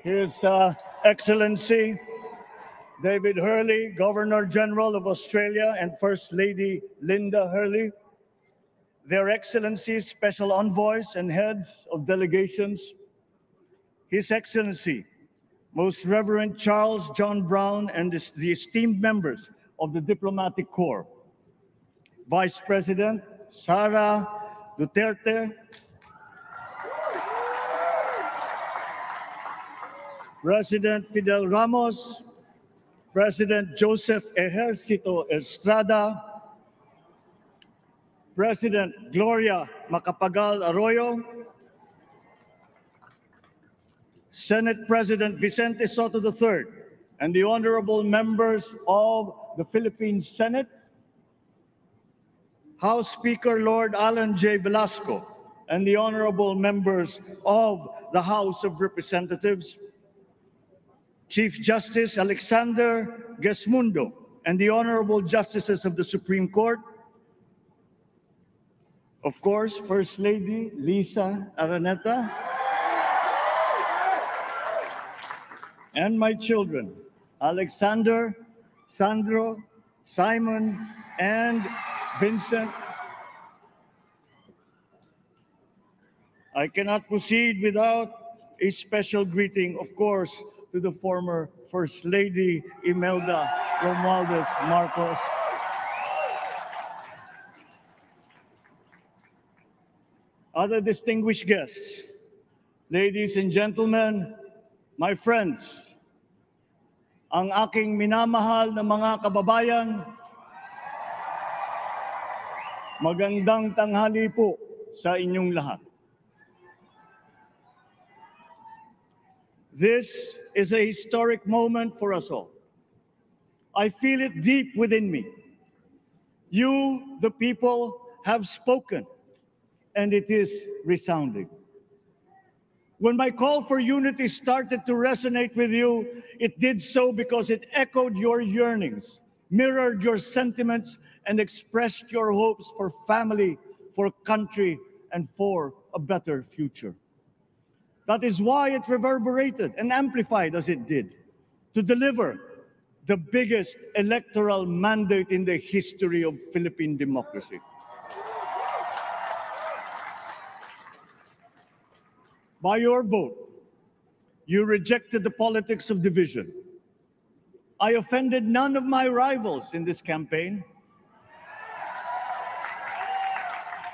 His Excellency David Hurley, Governor General of Australia, and First Lady Linda Hurley, Their Excellencies, Special Envoys, and Heads of Delegations, His Excellency, Most Reverend Charles John Brown, and the esteemed members of the Diplomatic Corps, Vice President Sara Duterte, President Fidel Ramos, President Joseph Ejercito Estrada, President Gloria Macapagal Arroyo, Senate President Vicente Soto III, and the honorable members of the Philippine Senate, House Speaker Lord Alan J. Velasco, and the honorable members of the House of Representatives, Chief Justice Alexander Gesmundo, and the honorable justices of the Supreme Court, of course, First Lady Lisa Araneta, and my children, Alexander, Sandro, Simon, and Vincent. I cannot proceed without a special greeting, of course, to the former First Lady Imelda Romualdez Marcos. Other distinguished guests, ladies and gentlemen, my friends, ang aking minamahal na mga kababayan, magandang tanghali po sa inyong lahat. This is a historic moment for us all. I feel it deep within me. You, the people, have spoken, and it is resounding. When my call for unity started to resonate with you, it did so because it echoed your yearnings, mirrored your sentiments, and expressed your hopes for family, for country, and for a better future. That is why it reverberated and amplified as it did, to deliver the biggest electoral mandate in the history of Philippine democracy. By your vote, you rejected the politics of division. I offended none of my rivals in this campaign.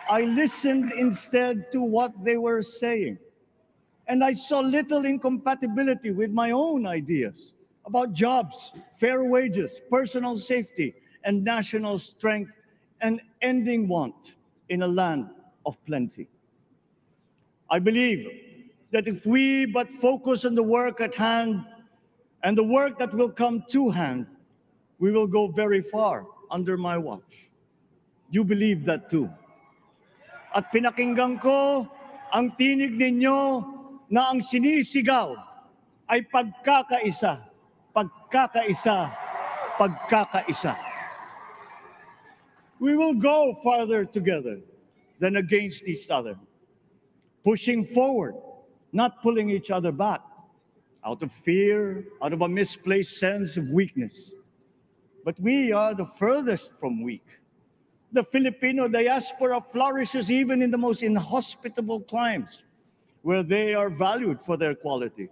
I listened instead to what they were saying. And I saw little incompatibility with my own ideas about jobs, fair wages, personal safety, and national strength, and ending want in a land of plenty. I believe that if we but focus on the work at hand and the work that will come to hand, we will go very far under my watch. You believe that too. At pinakinggan ko ang tinig ninyo na ang sinisigaw ay pagkakaisa, pagkakaisa, pagkakaisa. We will go farther together than against each other, pushing forward, not pulling each other back, out of fear, out of a misplaced sense of weakness. But we are the furthest from weak. The Filipino diaspora flourishes even in the most inhospitable climes, where they are valued for their quality.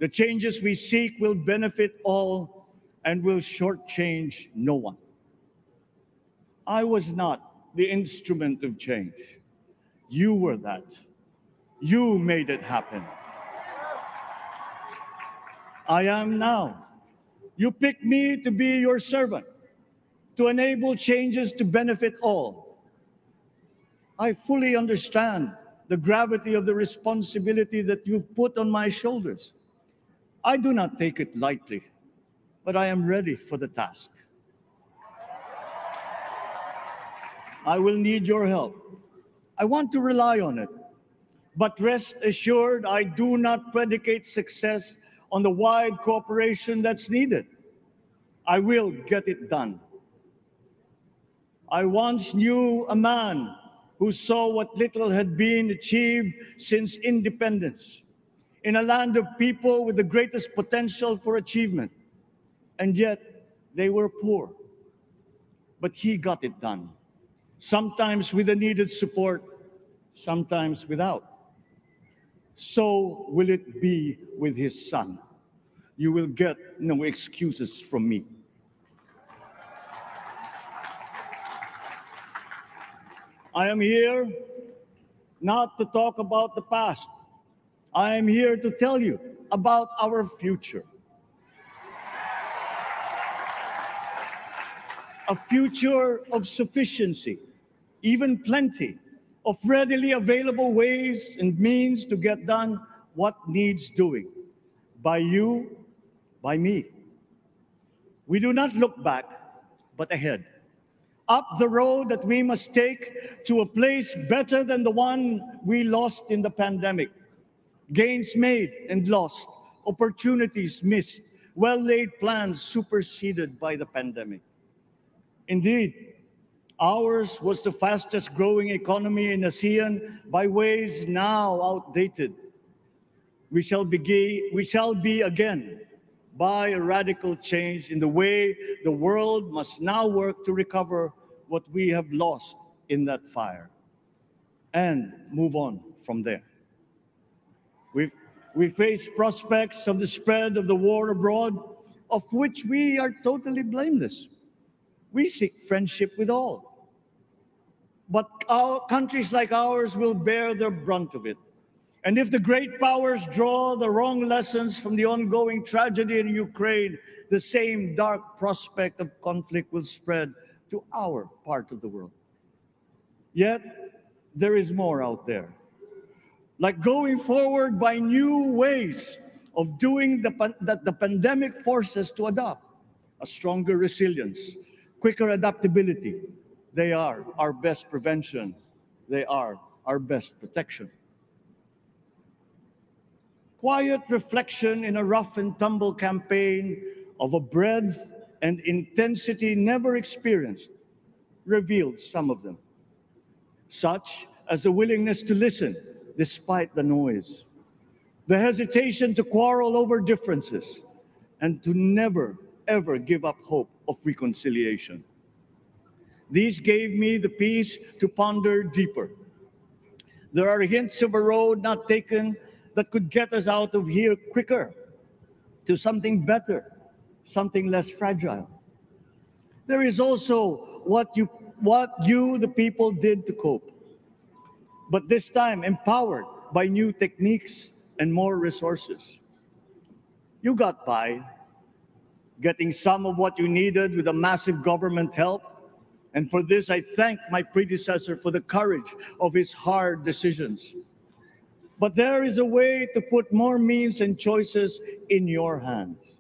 The changes we seek will benefit all and will shortchange no one. I was not the instrument of change. You were that. You made it happen. I am now. You picked me to be your servant, to enable changes to benefit all. I fully understand the gravity of the responsibility that you've put on my shoulders. I do not take it lightly, but I am ready for the task. I will need your help. I want to rely on it. But rest assured, I do not predicate success on the wide cooperation that's needed. I will get it done. I once knew a man who saw what little had been achieved since independence. in a land of people with the greatest potential for achievement. And yet, they were poor. But he got it done, sometimes with the needed support, sometimes without. So will it be with his son. You will get no excuses from me. I am here not to talk about the past. I am here to tell you about our future. A future of sufficiency, even plenty, of readily available ways and means to get done what needs doing, by you, by me. We do not look back, but ahead, up the road that we must take to a place better than the one we lost in the pandemic. Gains made and lost, opportunities missed, well-laid plans superseded by the pandemic. Indeed, ours was the fastest growing economy in ASEAN by ways now outdated. We shall be again by a radical change in the way the world must now work to recover what we have lost in that fire and move on from there. We face prospects of the spread of the war abroad, of which we are totally blameless. We seek friendship with all. But our countries like ours will bear the brunt of it. And if the great powers draw the wrong lessons from the ongoing tragedy in Ukraine, the same dark prospect of conflict will spread to our part of the world. Yet, there is more out there. Like going forward by new ways of doing that the pandemic forces to adopt, a stronger resilience, quicker adaptability. They are our best prevention. They are our best protection. Quiet reflection in a rough and tumble campaign of a breadth and intensity never experienced revealed some of them, such as the willingness to listen despite the noise, the hesitation to quarrel over differences, and to never, ever give up hope of reconciliation. These gave me the peace to ponder deeper. There are hints of a road not taken that could get us out of here quicker to something better, something less fragile. There is also what you, the people, did to cope, but this time empowered by new techniques and more resources. You got by, getting some of what you needed with a massive government help, and for this I thank my predecessor for the courage of his hard decisions. But there is a way to put more means and choices in your hands.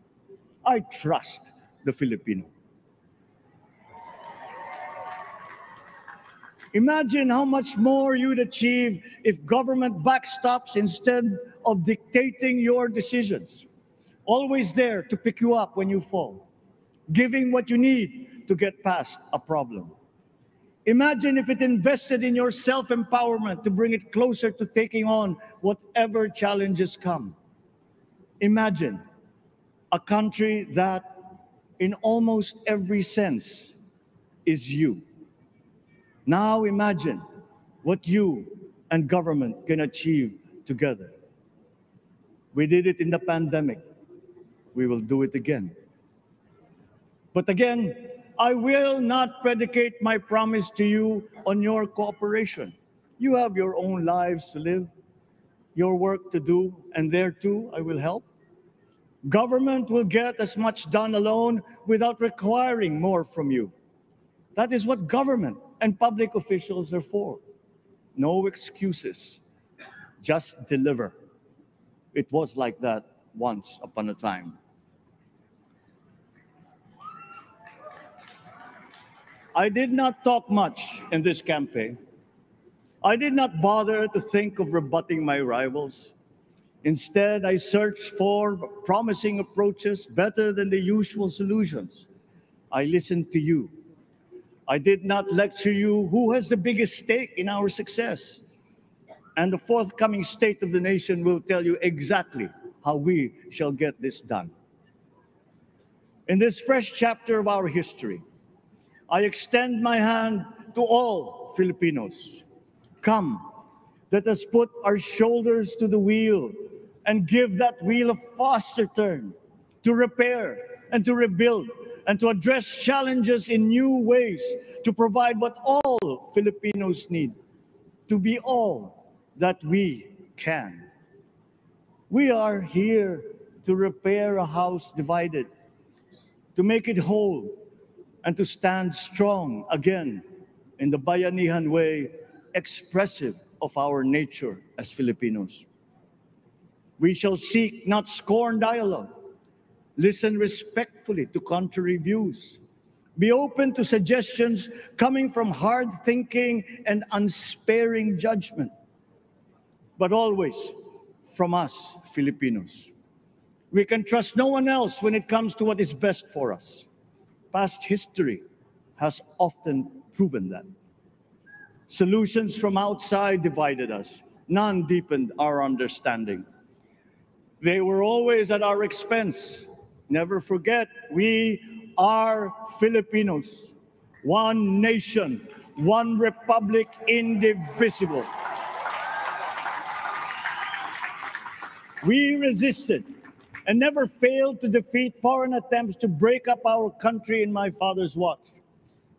I trust the Filipino. Imagine how much more you'd achieve if government backstops instead of dictating your decisions. Always there to pick you up when you fall, giving what you need to get past a problem. Imagine if it invested in your self-empowerment to bring it closer to taking on whatever challenges come. Imagine a country that, in almost every sense, is you. Now imagine what you and government can achieve together. We did it in the pandemic. We will do it again. But again, I will not predicate my promise to you on your cooperation. You have your own lives to live, your work to do, and there too I will help. Government will get as much done alone without requiring more from you. That is what government and public officials are for. No excuses, just deliver. It was like that once upon a time. I did not talk much in this campaign. I did not bother to think of rebutting my rivals. Instead, I searched for promising approaches better than the usual solutions. I listened to you. I did not lecture you who has the biggest stake in our success. And the forthcoming State of the Nation will tell you exactly how we shall get this done. In this fresh chapter of our history, I extend my hand to all Filipinos. Come, let us put our shoulders to the wheel and give that wheel a faster turn to repair and to rebuild and to address challenges in new ways, to provide what all Filipinos need, to be all that we can. We are here to repair a house divided, to make it whole, and to stand strong again in the bayanihan way, expressive of our nature as Filipinos. We shall seek, not scorn, dialogue, listen respectfully to contrary views, be open to suggestions coming from hard thinking and unsparing judgment, but always from us, Filipinos. We can trust no one else when it comes to what is best for us. Past history has often proven that. Solutions from outside divided us. None deepened our understanding. They were always at our expense. Never forget, we are Filipinos. One nation, one republic, indivisible. We resisted and never failed to defeat foreign attempts to break up our country in my father's watch.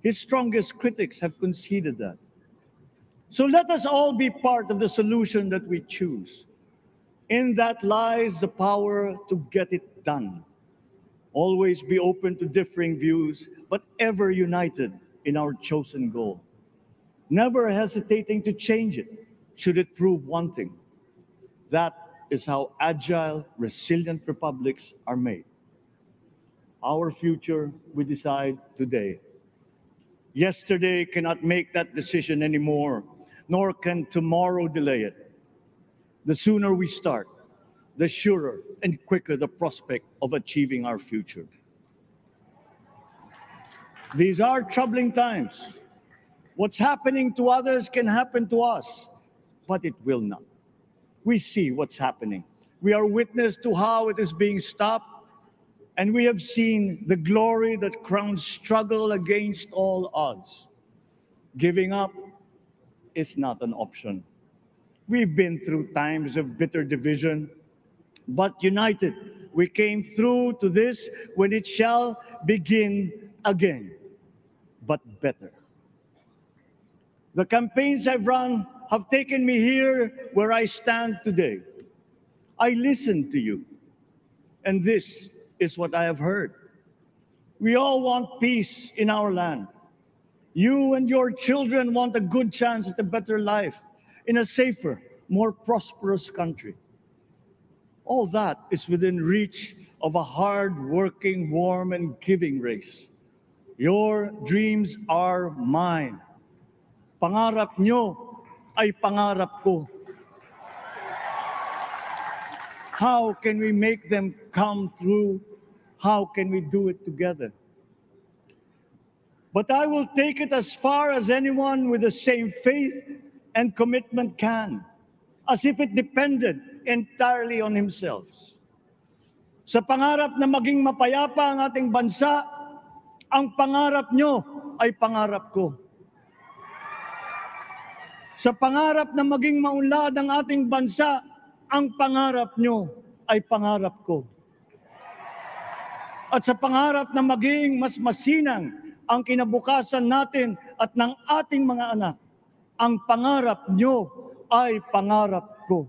His strongest critics have conceded that. So let us all be part of the solution that we choose. In that lies the power to get it done. Always be open to differing views, but ever united in our chosen goal. Never hesitating to change it, should it prove wanting. That is how agile, resilient republics are made. Our future we decide today. Yesterday cannot make that decision anymore, nor can tomorrow delay it. The sooner we start, the surer and quicker the prospect of achieving our future. These are troubling times. What's happening to others can happen to us, but it will not. We see what's happening. We are witness to how it is being stopped, and we have seen the glory that crowns struggle against all odds. Giving up is not an option. We've been through times of bitter division, but united, we came through to this when it shall begin again, but better. The campaigns I've run have taken me here where I stand today. I listened to you, and this is what I have heard. We all want peace in our land. You and your children want a good chance at a better life in a safer, more prosperous country. All that is within reach of a hard-working, warm, and giving race. Your dreams are mine. Pangarap nyo ay pangarap ko. How can we make them come true? How can we do it together? But I will take it as far as anyone with the same faith and commitment can, as if it depended entirely on himself. Sa pangarap na maging mapayapa ang ating bansa, ang pangarap nyo ay pangarap ko. Sa pangarap na maging maunlad ang ating bansa, ang pangarap nyo ay pangarap ko. At sa pangarap na maging mas masinang ang kinabukasan natin at ng ating mga anak, ang pangarap nyo ay pangarap ko.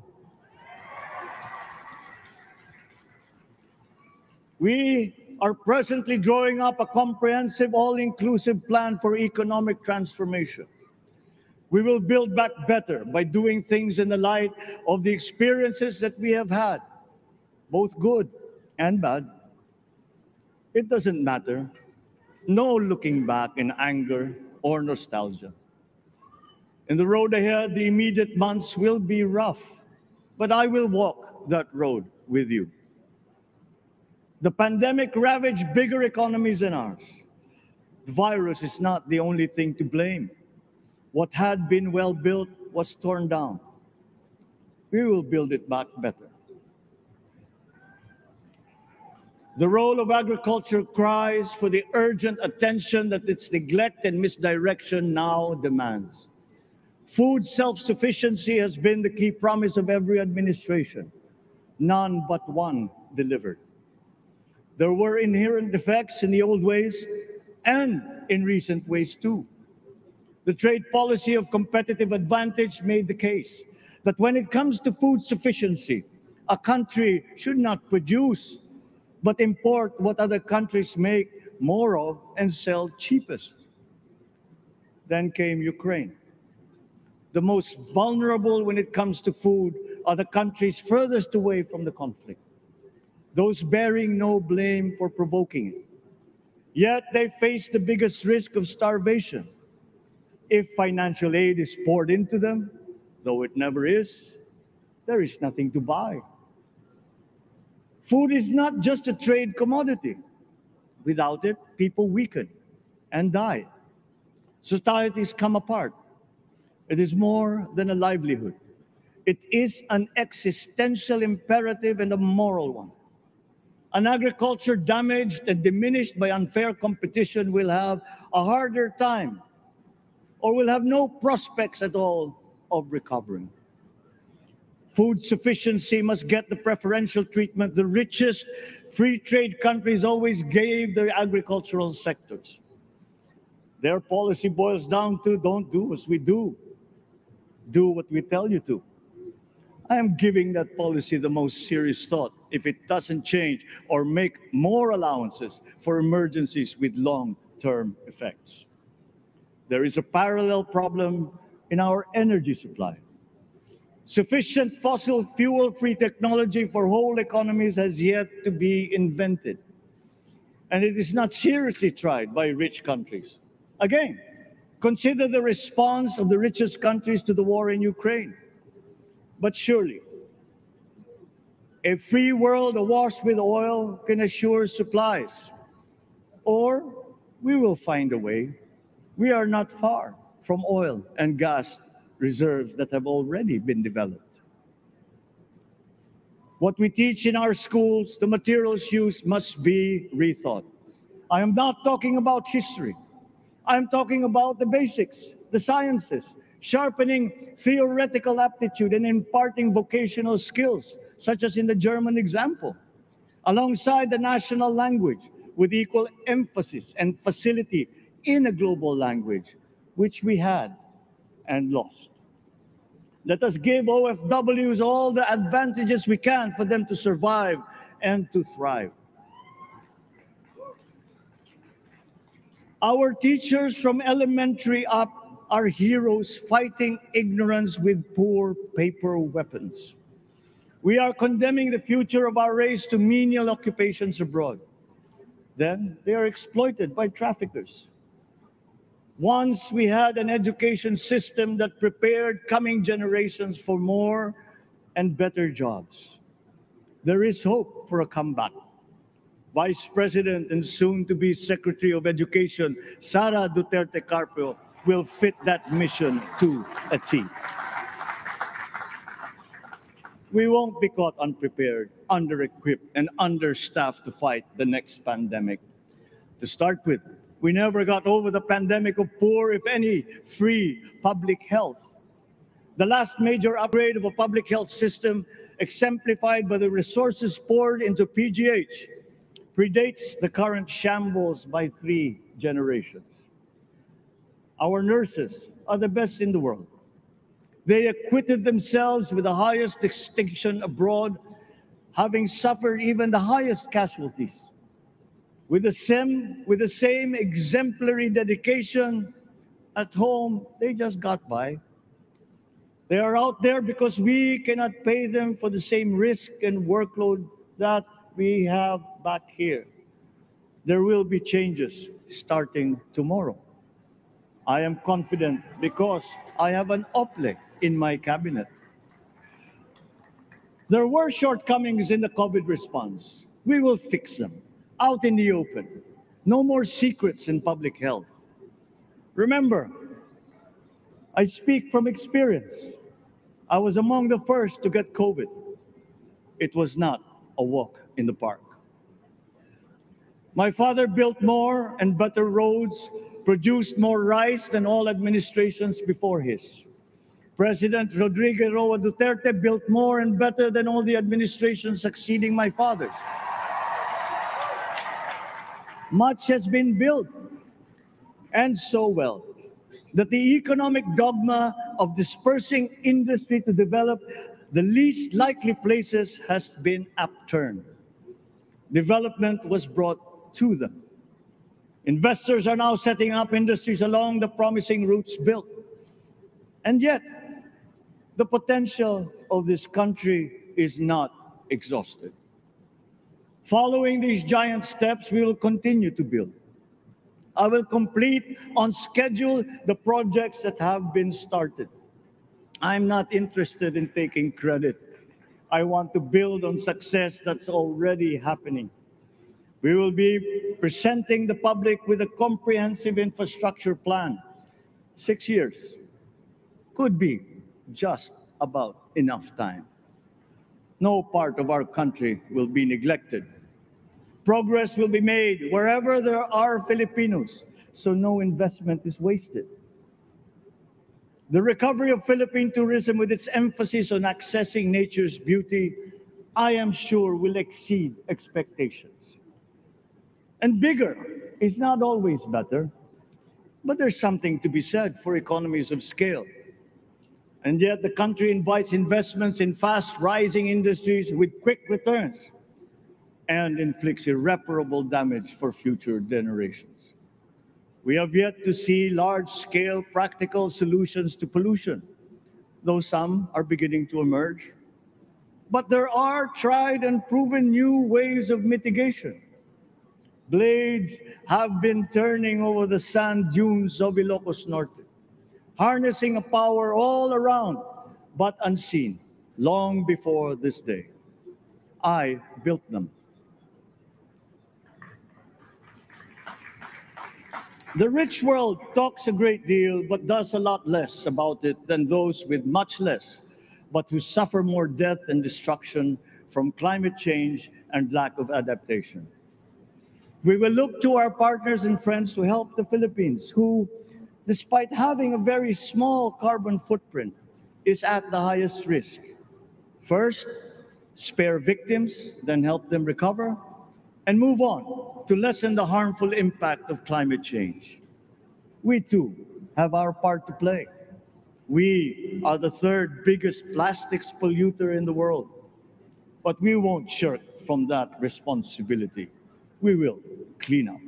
We are presently drawing up a comprehensive, all-inclusive plan for economic transformation. We will build back better by doing things in the light of the experiences that we have had, both good and bad. It doesn't matter. No looking back in anger or nostalgia. In the road ahead, the immediate months will be rough, but I will walk that road with you. The pandemic ravaged bigger economies than ours. The virus is not the only thing to blame. What had been well built was torn down. we will build it back better. The role of agriculture cries for the urgent attention that its neglect and misdirection now demands. Food self-sufficiency has been the key promise of every administration. None but one delivered. There were inherent defects in the old ways and in recent ways too. The trade policy of competitive advantage made the case that when it comes to food sufficiency, a country should not produce but import what other countries make more of and sell cheapest. Then came Ukraine. The most vulnerable when it comes to food are the countries furthest away from the conflict, those bearing no blame for provoking it. Yet they face the biggest risk of starvation. If financial aid is poured into them, though it never is, there is nothing to buy. Food is not just a trade commodity. Without it, people weaken and die. Societies come apart. It is more than a livelihood. It is an existential imperative and a moral one. An agriculture damaged and diminished by unfair competition will have a harder time or will have no prospects at all of recovering. Food sufficiency must get the preferential treatment the richest free trade countries always gave their agricultural sectors. Their policy boils down to don't do as we do, do what we tell you to. I am giving that policy the most serious thought if it doesn't change or make more allowances for emergencies with long-term effects. There is a parallel problem in our energy supply. Sufficient fossil fuel-free technology for whole economies has yet to be invented. And it is not seriously tried by rich countries. Again, consider the response of the richest countries to the war in Ukraine. But surely, a free world awash with oil can assure supplies. Or we will find a way. We are not far from oil and gas reserves that have already been developed. What we teach in our schools, the materials used must be rethought. I am not talking about history. I am talking about the basics, the sciences, sharpening theoretical aptitude and imparting vocational skills, such as in the German example, alongside the national language with equal emphasis and facility in a global language, which we had and lost. Let us give OFWs all the advantages we can for them to survive and to thrive. Our teachers from elementary up are heroes fighting ignorance with poor paper weapons. We are condemning the future of our race to menial occupations abroad. Then they are exploited by traffickers. Once we had an education system that prepared coming generations for more and better jobs. There is hope for a comeback. Vice President and soon-to-be Secretary of Education, Sara Duterte Carpio, will fit that mission to a T. We won't be caught unprepared, under-equipped, and understaffed to fight the next pandemic. To start with, we never got over the pandemic of poor, if any, free public health. The last major upgrade of a public health system, exemplified by the resources poured into PGH, predates the current shambles by 3 generations. Our nurses are the best in the world. They acquitted themselves with the highest distinction abroad, having suffered even the highest casualties. With the same exemplary dedication at home, they just got by. They are out there because we cannot pay them for the same risk and workload that we have back here. There will be changes starting tomorrow. I am confident because I have an OPLE in my cabinet. There were shortcomings in the COVID response. We will fix them out in the open. No more secrets in public health. Remember, I speak from experience. I was among the first to get COVID. It was not a walk in the park. My father built more and better roads, produced more rice than all administrations before his. President Rodrigo Roa Duterte built more and better than all the administrations succeeding my father's. Much has been built, and so well, that the economic dogma of dispersing industry to develop the least likely places has been upturned. Development was brought to them. Investors are now setting up industries along the promising routes built. And yet, the potential of this country is not exhausted. Following these giant steps, we will continue to build. I will complete on schedule the projects that have been started. I'm not interested in taking credit. I want to build on success that's already happening. We will be presenting the public with a comprehensive infrastructure plan. 6 years could be just about enough time. No part of our country will be neglected. Progress will be made wherever there are Filipinos, so no investment is wasted. The recovery of Philippine tourism, with its emphasis on accessing nature's beauty, I am sure will exceed expectations. And bigger is not always better, but there's something to be said for economies of scale. And yet the country invites investments in fast-rising industries with quick returns and inflicts irreparable damage for future generations. We have yet to see large-scale practical solutions to pollution, though some are beginning to emerge. But there are tried and proven new ways of mitigation. Blades have been turning over the sand dunes of Ilocos Norte, harnessing a power all around, but unseen, long before this day. I built them. The rich world talks a great deal, but does a lot less about it than those with much less, but who suffer more death and destruction from climate change and lack of adaptation. We will look to our partners and friends to help the Philippines, who, despite having a very small carbon footprint, is at the highest risk. First, spare victims, then help them recover, and move on to lessen the harmful impact of climate change. We too have our part to play. We are the third biggest plastics polluter in the world, but we won't shirk from that responsibility. We will clean up.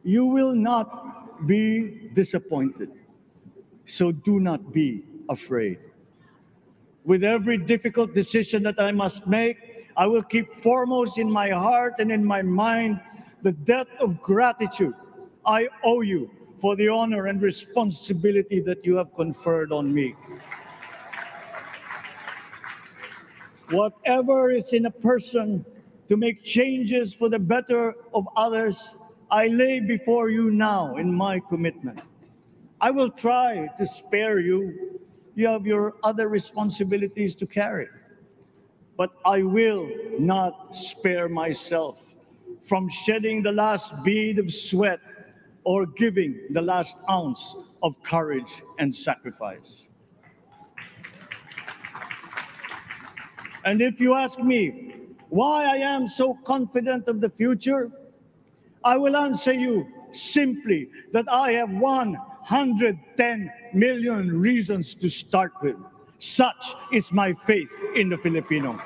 You will not be disappointed, so do not be afraid. With every difficult decision that I must make, I will keep foremost in my heart and in my mind the debt of gratitude I owe you for the honor and responsibility that you have conferred on me. Whatever is in a person to make changes for the better of others, I lay before you now in my commitment. I will try to spare you. You have your other responsibilities to carry. But I will not spare myself from shedding the last bead of sweat or giving the last ounce of courage and sacrifice. And if you ask me why I am so confident of the future, I will answer you simply that I have 110 million reasons to start with. Such is my faith in the Filipino.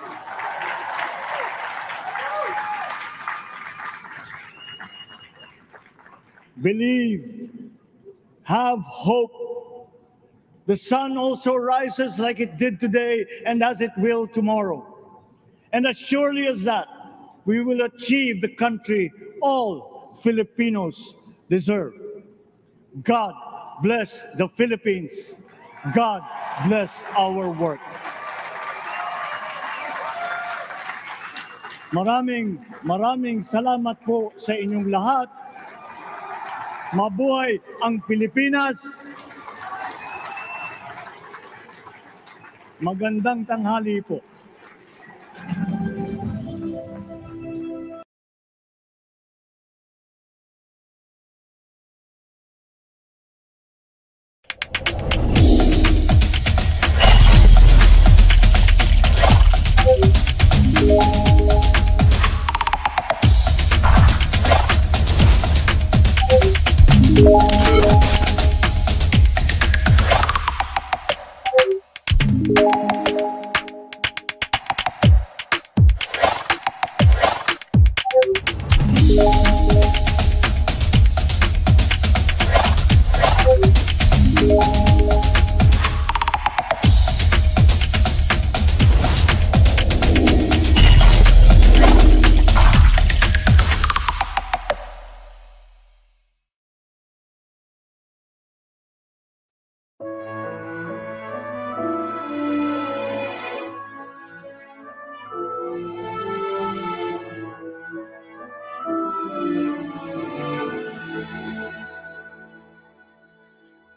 Believe, have hope. The sun also rises like it did today and as it will tomorrow. And as surely as that, we will achieve the country all Filipinos deserve. God bless the Philippines. God bless our work. Maraming salamat po sa inyong lahat. Mabuhay ang Pilipinas. Magandang tanghali po.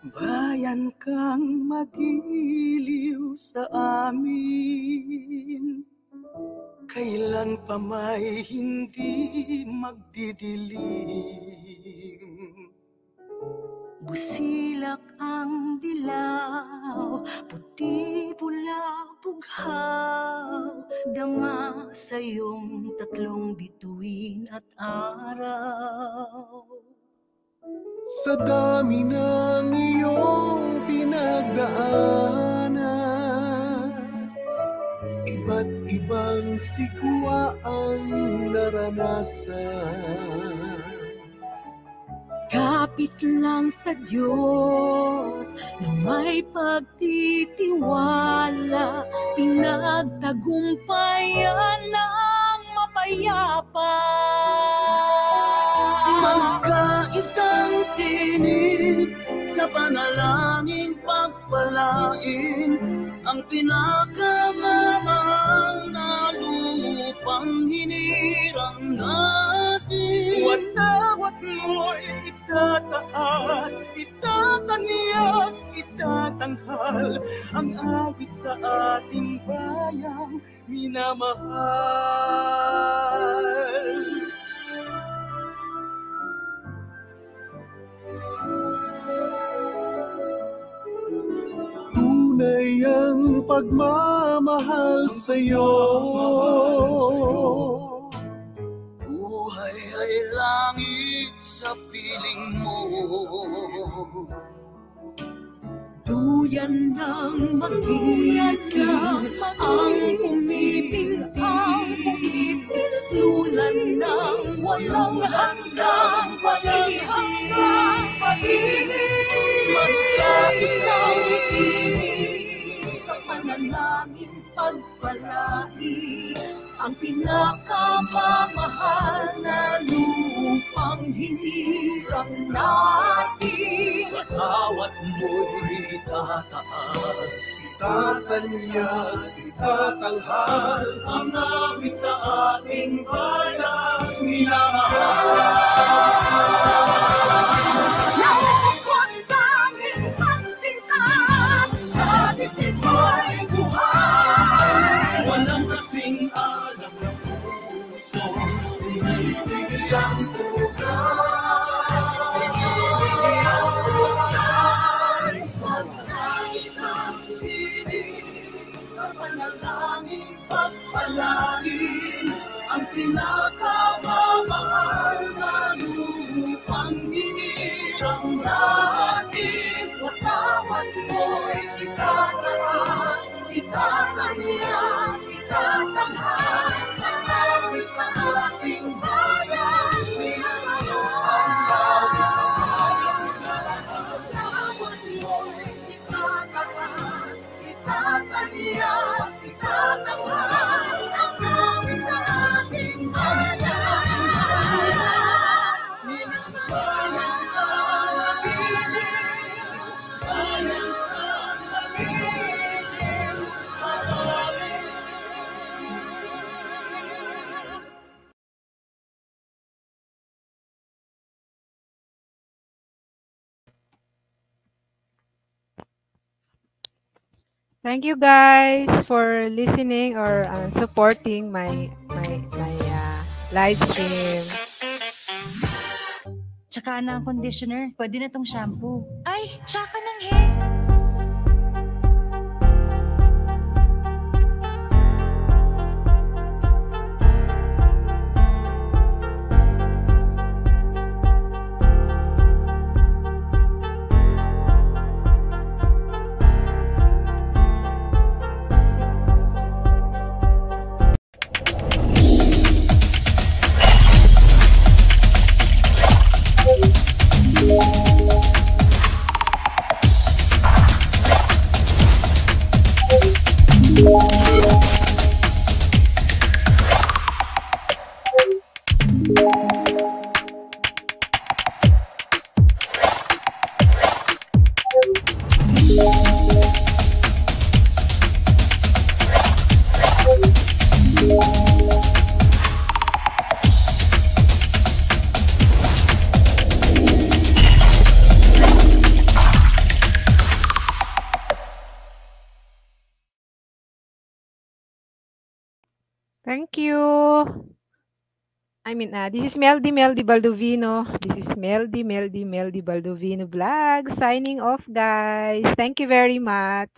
Bayan kang magiliw sa amin, kailan pa may hindi magdidilim. Busilak ang dilaw, puti pula bughaw, dama sa iyong tatlong bituin at araw. Sa dami ng iyong pinagdaanan, iba't ibang sigwa ang naranasan. Kapit lang sa Diyos na may pagtitiwala, pinagtagumpayan ng mapayapa. Magkaisang tinig sa panalangin pagpalain ang pinakamamahal na lupang hinirang natin. Watawat mo'y itataas, itatangyak, itatanghal ang awit sa ating bayang minamahal. Tunay ang pagmamahal sa'yo. Buhay ay langit sa piling mo. Duyan ng mag-iiyak ang umibig, ang umibig, lulan ng walang handang pag-ibig. Magkaisang tinig sa panalangin pagpalain ang pinakamamahal na lupang hinirang natin. Watawat mo'y itataas, Itatanya, itatanghal ang awit sa ating bayan minamahal. Lukot daming pagsinta sa dibdib mo'y buhay. Walang kasing alam ng puso, pinibig ang tugay. Magkaisang tinig sa panalangin pagpalain ang pinakamamahal na lupang hinirang natin. Watawat mo'y itataas, itatangyak, itatanghal ang awit sa ating bayan minamahal. Watawat mo'y itataas, itatangyak, itatanghal ang awit sa ating bayan. Thank you guys for listening or supporting my live stream. Tsaka na ang conditioner. Pwede na tong shampoo. Ay, tsaka ng hair. Thank you. This is Meldy Baldovino. This is Meldy Baldovino vlog. Signing off, guys. Thank you very much.